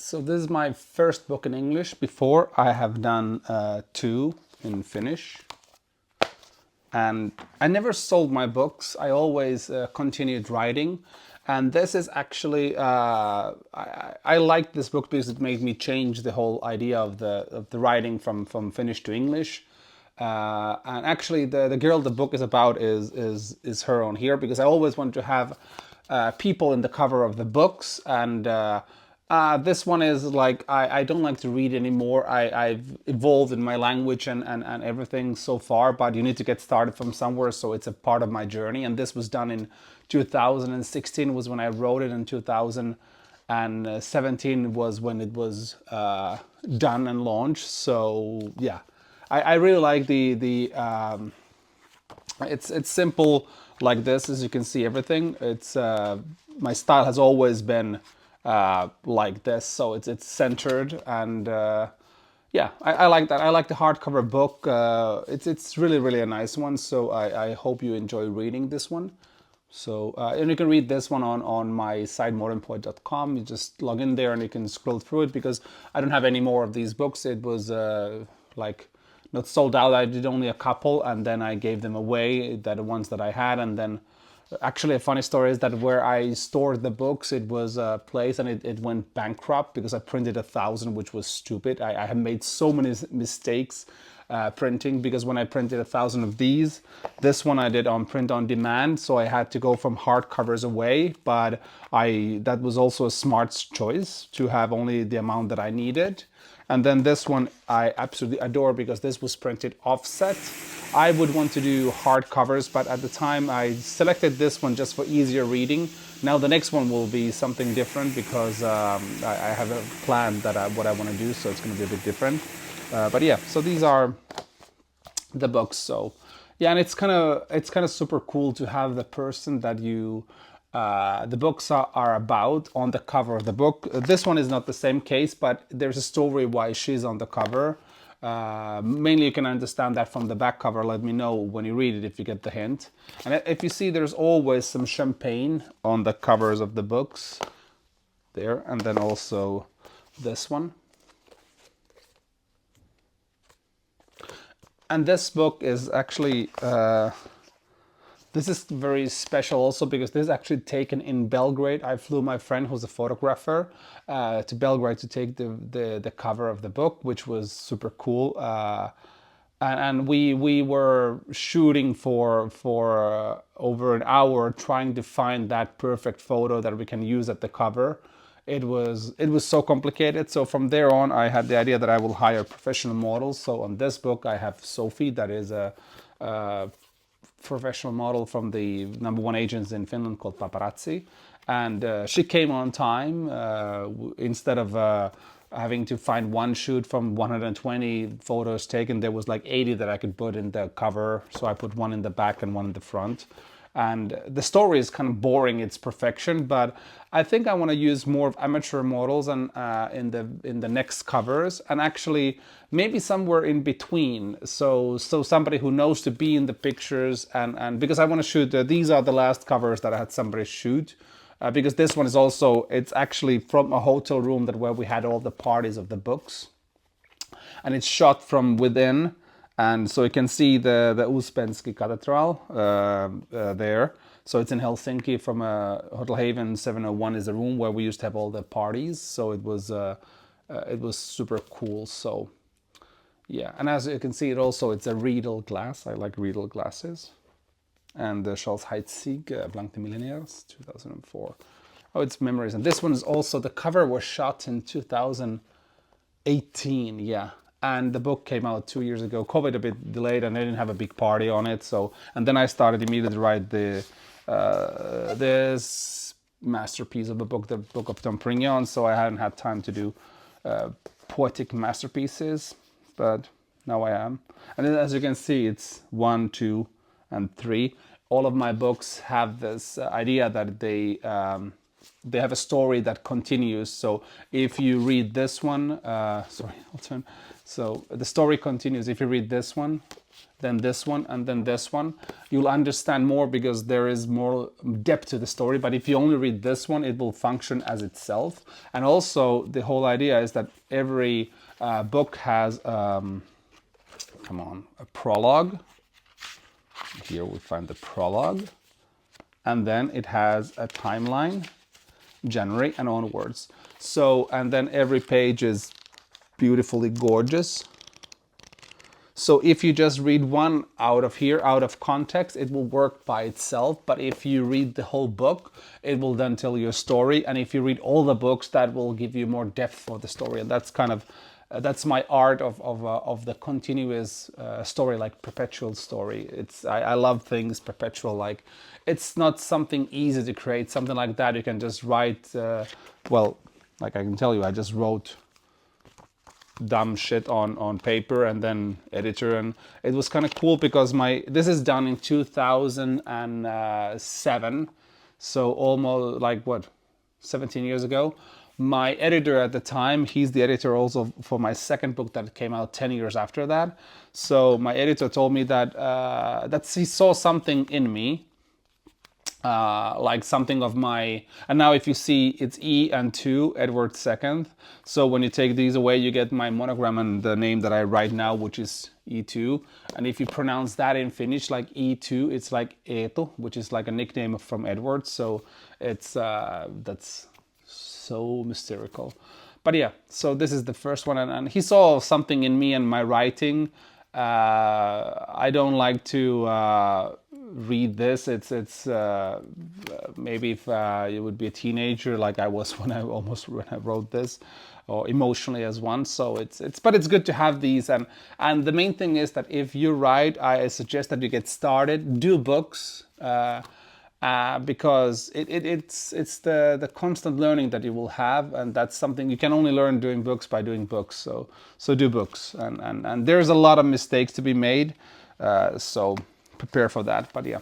So this is my first book in English. Before I have done two in Finnish. And I never sold my books. I always continued writing. And this is actually, I liked this book because it made me change the whole idea of the writing from Finnish to English. And actually, the girl the book is about is her on here, because I always wanted to have people in the cover of the books. And this one is like, I don't like to read anymore. I've evolved in my language and everything so far, but you need to get started from somewhere. So it's a part of my journey. And this was done in 2016 was when I wrote it, and 2017 was when it was done and launched. So yeah, I really like it's simple like this. As you can see, everything, it's my style has always been like this, so it's centered. And yeah, I like that. I like the hardcover book. It's really a nice one, so I hope you enjoy reading this one. So and you can read this one on my site modernpoet.com. You just log in there and you can scroll through it, because I don't have any more of these books. It was like not sold out. I did only a couple, and then I gave them away, the ones that I had. And then actually a funny story is that where I stored the books, it was a place, and it went bankrupt because I printed 1,000, which was stupid. I have made so many mistakes printing, because when I printed 1,000 of these, this one I did on print on demand, so I had to go from hardcovers away. But that was also a smart choice to have only the amount that I needed. And then this one I absolutely adore, because this was printed offset. I would want to do hardcovers, but at the time I selected this one just for easier reading. Now the next one will be something different, because I have a plan that what I want to do, so it's going to be a bit different. But yeah, so these are the books. So yeah, and it's kind of super cool to have the person that you the books are about on the cover of the book. This one is not the same case, but there's a story why she's on the cover. Mainly you can understand that from the back cover. Let me know when you read it if you get the hint. And if you see, there's always some champagne on the covers of the books there. And then also this one. And this book is actually, this is very special also, because this is actually taken in Belgrade. I flew my friend who's a photographer to Belgrade to take the cover of the book, which was super cool. And we were shooting for over an hour, trying to find that perfect photo that we can use at the cover. It was so complicated. So from there on, I had the idea that I will hire professional models. So on this book, I have Sophie, that is a professional model from the #1 agents in Finland called Paparazzi. And she came on time. Instead of having to find one shoot from 120 photos taken, there was like 80 that I could put in the cover. So I put one in the back and one in the front. And the story is kind of boring, it's perfection, but I think I want to use more of amateur models and in the next covers, and actually maybe somewhere in between. So somebody who knows to be in the pictures, and because I want to shoot these are the last covers that I had somebody shoot. Because this one is also, it's actually from a hotel room where we had all the parties of the books, and it's shot from within. And so you can see the Uspensky Cathedral there. So it's in Helsinki. From Hotel Haven 701 is the room where we used to have all the parties. So it was super cool. So yeah, and as you can see, it's a Riedel glass. I like Riedel glasses. And the Charles Heidsieck Blanc de Millionaires 2004. Oh, it's memories. And this one is also, the cover was shot in 2018. Yeah. And the book came out 2 years ago. COVID a bit delayed, and I didn't have a big party on it. So, and then I started immediately to write this masterpiece of a book, the Book of Dom Perignon. So I hadn't had time to do poetic masterpieces, but now I am. And then, as you can see, it's 1, 2, and 3. All of my books have this idea that they they have a story that continues. So if you read this one, sorry, I'll turn. So the story continues. If you read this one, then this one, and then this one, you'll understand more because there is more depth to the story. But if you only read this one, it will function as itself. And also the whole idea is that every book has, come on, a prologue. Here we find the prologue. And then it has a timeline, January and onwards. So, and then every page is beautifully gorgeous. So if you just read one out of here, out of context, it will work by itself. But if you read the whole book, it will then tell you a story. And if you read all the books, that will give you more depth for the story. And that's kind of, that's my art of the continuous story, like perpetual story. I love things perpetual, like it's not something easy to create, something like that. You can just write, well, like I can tell you, I just wrote dumb shit on paper and then editor, and it was kind of cool because this is done in 2007, so almost like what, 17 years ago. My editor at the time, he's the editor also for my second book that came out 10 years after that. So my editor told me that he saw something in me, like something of my, and now if you see, it's E and 2, Edward II. So when you take these away, you get my monogram and the name that I write now, which is E2. And if you pronounce that in Finnish like E2, it's like Eetu, which is like a nickname from Edward. So it's, that's so mystical. But yeah, so this is the first one. And he saw something in me and my writing. I don't like to read this. It's maybe if you would be a teenager like I was when I wrote this, or emotionally as one. So but it's good to have these. And the main thing is that if you write, I suggest that you get started, do books, because it's the constant learning that you will have, and that's something you can only learn doing books by doing books. So do books, and there's a lot of mistakes to be made, so prepare for that. But yeah.